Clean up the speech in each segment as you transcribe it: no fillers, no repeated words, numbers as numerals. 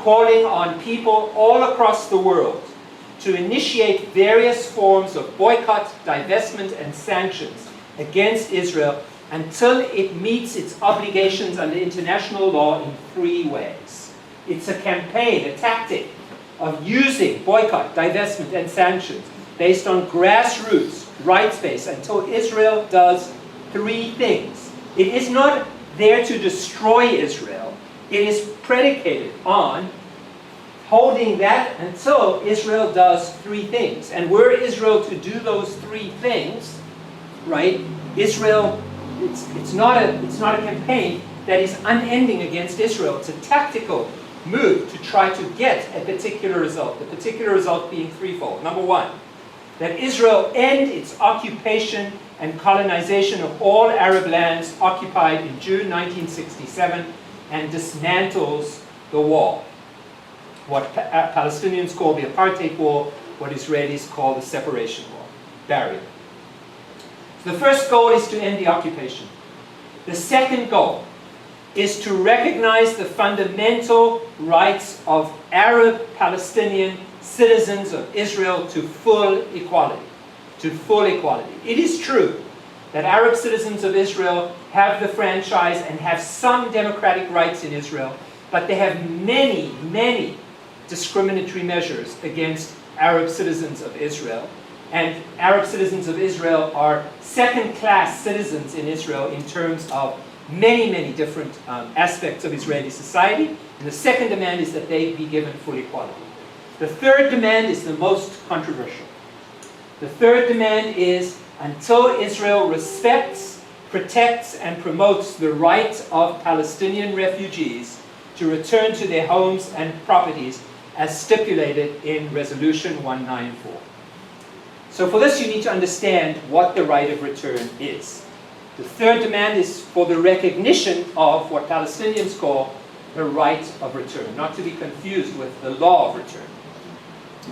calling on people all across the world to initiate various forms of boycott, divestment, and sanctions against Israel until it meets its obligations under international law in 3 ways. It's a campaign, a tactic of using boycott, divestment, and sanctions based on grassroots, rights-based, until Israel does 3 things. It is not there to destroy Israel. It is predicated on holding that until Israel does 3 things. And were Israel to do those 3 things, right, Israel, it's not a campaign that is unending against Israel. It's a tactical move to try to get a particular result. The particular result being threefold. Number 1, that Israel end its occupation and colonization of all Arab lands occupied in June 1967 and dismantles the wall. What Palestinians call the apartheid wall, what Israelis call the separation wall, barrier. The first goal is to end the occupation. The second goal is to recognize the fundamental rights of Arab Palestinian citizens of Israel to full equality. To full equality. It is true that Arab citizens of Israel have the franchise and have some democratic rights in Israel, but they have many, many discriminatory measures against Arab citizens of Israel. And Arab citizens of Israel are second-class citizens in Israel in terms of many, many different aspects of Israeli society. And the second demand is that they be given full equality. The third demand is the most controversial. The third demand is until Israel respects, protects, and promotes the right of Palestinian refugees to return to their homes and properties as stipulated in Resolution 194. So for this you need to understand what the right of return is. The third demand is for the recognition of what Palestinians call the right of return, not to be confused with the law of return.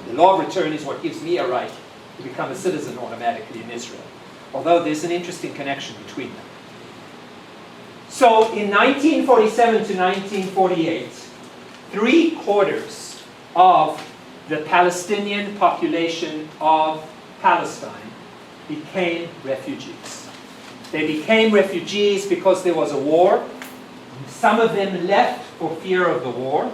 The law of return is what gives me a right to become a citizen automatically in Israel, although there's an interesting connection between them. So in 1947 to 1948, 3/4 of the Palestinian population of Palestine became refugees. They became refugees because there was a war. Some of them left for fear of the war.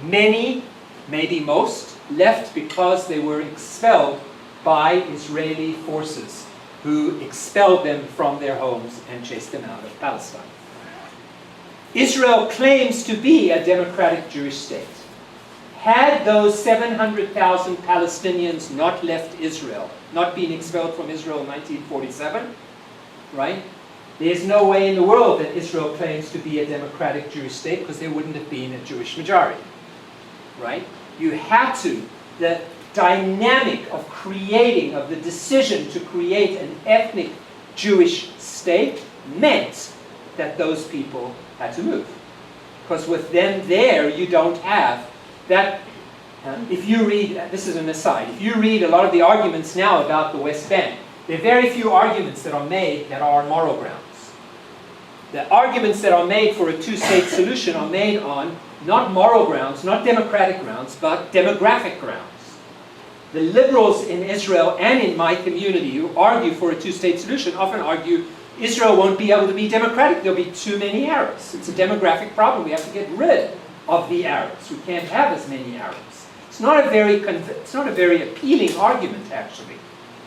Many, maybe most, left because they were expelled by Israeli forces who expelled them from their homes and chased them out of Palestine. Israel claims to be a democratic Jewish state. Had those 700,000 Palestinians not left Israel, not been expelled from Israel in 1947, right? There's no way in the world that Israel claims to be a democratic Jewish state because there wouldn't have been a Jewish majority, right? You had to, the dynamic of creating, of the decision to create an ethnic Jewish state meant that those people had to move. Because with them there, you don't have that. If you read, this is an aside, if you read a lot of the arguments now about the West Bank, there are very few arguments that are made that are on moral grounds. The arguments that are made for a two-state solution are made on not moral grounds, not democratic grounds, but demographic grounds. The liberals in Israel and in my community who argue for a two-state solution often argue Israel won't be able to be democratic. There'll be too many Arabs. It's a demographic problem. We have to get rid of the Arabs. We can't have as many Arabs. It's not a very appealing argument, actually,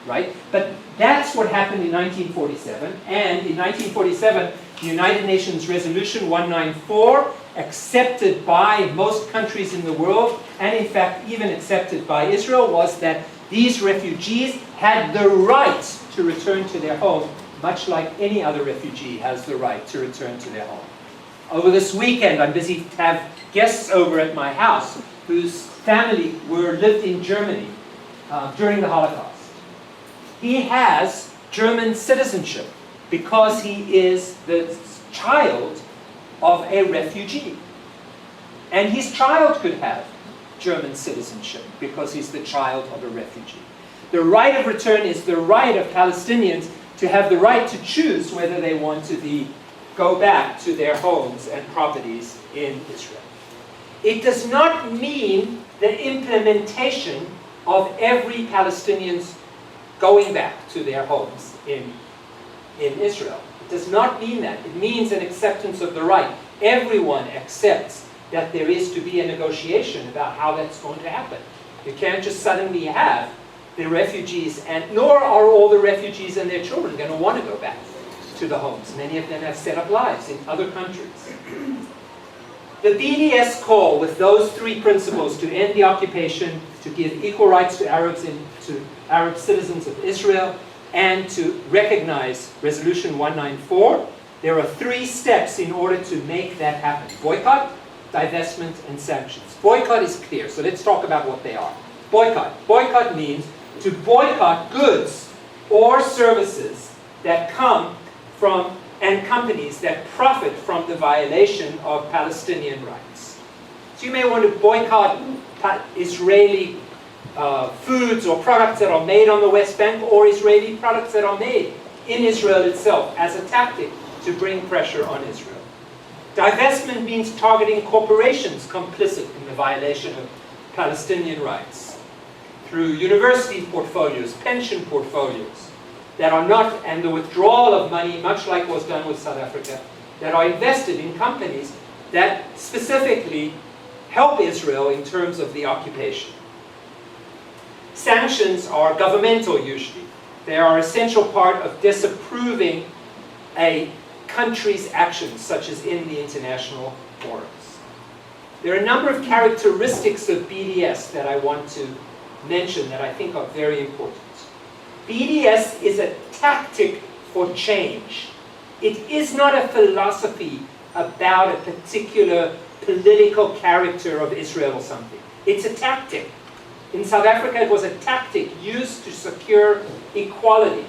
right? But that's what happened in 1947. And in 1947, the United Nations Resolution 194, accepted by most countries in the world, and in fact even accepted by Israel, was that these refugees had the right to return to their home, much like any other refugee has the right to return to their home. Over this weekend, I'm busy to have guests over at my house whose family lived in Germany during the Holocaust. He has German citizenship because he is the child of a refugee. And his child could have German citizenship because he's the child of a refugee. The right of return is the right of Palestinians to have the right to choose whether they want to go back to their homes and properties in Israel. It does not mean the implementation of every Palestinian's going back to their homes in Israel. It does not mean that. It means an acceptance of the right. Everyone accepts that there is to be a negotiation about how that's going to happen. You can't just suddenly have the refugees, and nor are all the refugees and their children going to want to go back to the homes. Many of them have set up lives in other countries. The BDS call with those three principles to end the occupation, to give equal rights to Arabs and to Arab citizens of Israel, and to recognize Resolution 194, there are 3 steps in order to make that happen. Boycott, divestment, and sanctions. Boycott is clear, so let's talk about what they are. Boycott. Boycott means to boycott goods or services that come from, and companies that profit from the violation of Palestinian rights. So you may want to boycott Israeli foods or products that are made on the West Bank, or Israeli products that are made in Israel itself, as a tactic to bring pressure on Israel. Divestment means targeting corporations complicit in the violation of Palestinian rights through university portfolios, pension portfolios that are not, and the withdrawal of money, much like was done with South Africa, that are invested in companies that specifically help Israel in terms of the occupation. Sanctions are governmental usually. They are an essential part of disapproving a country's actions, such as in the international forums. There are a number of characteristics of BDS that I want to mention that I think are very important. BDS is a tactic for change. It is not a philosophy about a particular political character of Israel or something. It's a tactic. In South Africa, it was a tactic used to secure equality.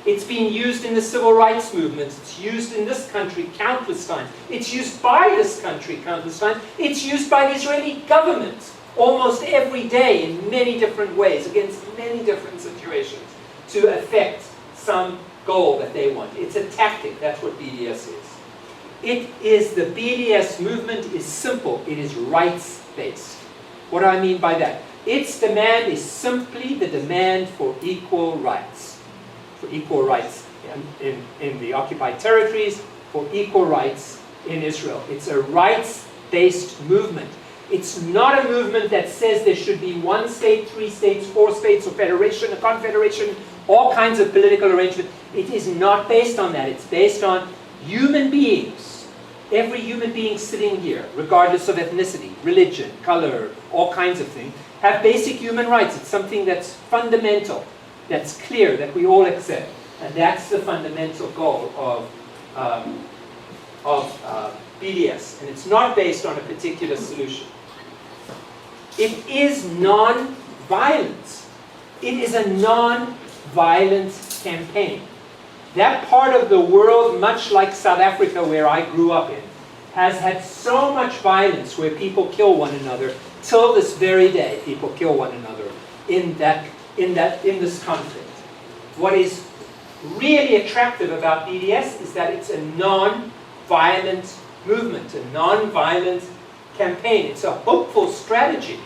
It's been used in the civil rights movement. It's used in this country countless times. It's used by this country countless times. It's used by the Israeli government almost every day in many different ways, against many different situations, to affect some goal that they want. It's a tactic. That's what BDS is. The BDS movement is simple. It is rights-based. What do I mean by that? Its demand is simply the demand for equal rights. For equal rights in the occupied territories, for equal rights in Israel. It's a rights-based movement. It's not a movement that says there should be 1 state, 3 states, 4 states, a federation, a confederation, all kinds of political arrangement. It is not based on that. It's based on human beings. Every human being sitting here, regardless of ethnicity, religion, color, all kinds of things, have basic human rights. It's something that's fundamental, that's clear, that we all accept. And that's the fundamental goal of BDS. And it's not based on a particular solution. It is non-violent. It is a non-violent campaign. That part of the world, much like South Africa, where I grew up in, has had so much violence where people kill one another. Till this very day, people kill one another in this conflict. What is really attractive about BDS is that it's a non-violent movement, a non-violent campaign. It's a hopeful strategy.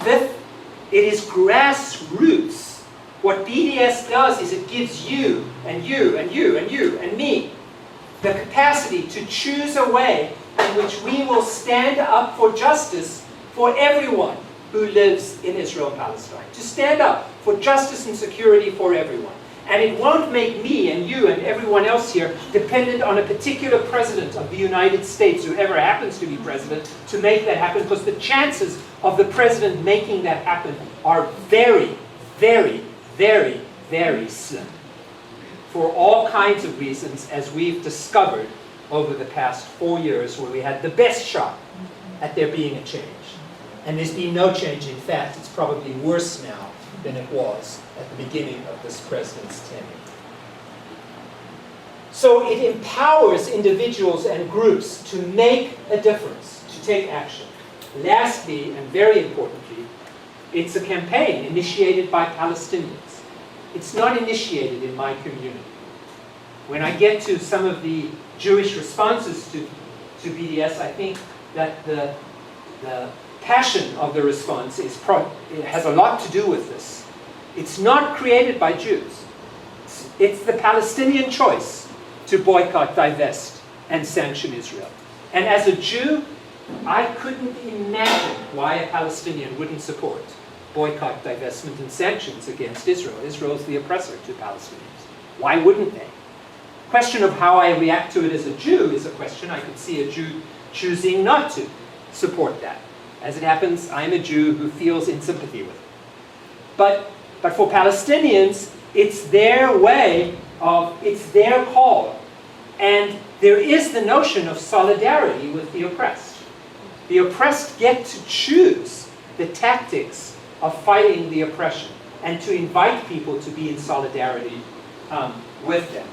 Fifth, it is grassroots. What BDS does is it gives you, and you, and you, and you, and me, the capacity to choose a way in which we will stand up for justice for everyone who lives in Israel and Palestine. To stand up for justice and security for everyone. And it won't make me and you and everyone else here dependent on a particular president of the United States, whoever happens to be president, to make that happen, because the chances of the president making that happen are very, very, very, very slim. For all kinds of reasons, as we've discovered over the past 4 years, where we had the best shot at there being a change. And there's been no change. In fact, it's probably worse now than it was at the beginning of this president's tenure. So it empowers individuals and groups to make a difference, to take action. Lastly, and very importantly, it's a campaign initiated by Palestinians. It's not initiated in my community. When I get to some of the Jewish responses to to BDS. I think that the passion of the response it has a lot to do with this. It's not created by Jews. It's the Palestinian choice to boycott, divest, and sanction Israel. And as a Jew, I couldn't imagine why a Palestinian wouldn't support boycott, divestment, and sanctions against Israel. Israel is the oppressor to Palestinians. Why wouldn't they? The question of how I react to it as a Jew is a question I could see a Jew choosing not to support that. As it happens, I'm a Jew who feels in sympathy with it. But for Palestinians, it's their way of, it's their call. And there is the notion of solidarity with the oppressed. The oppressed get to choose the tactics of fighting the oppression and to invite people to be in solidarity with them.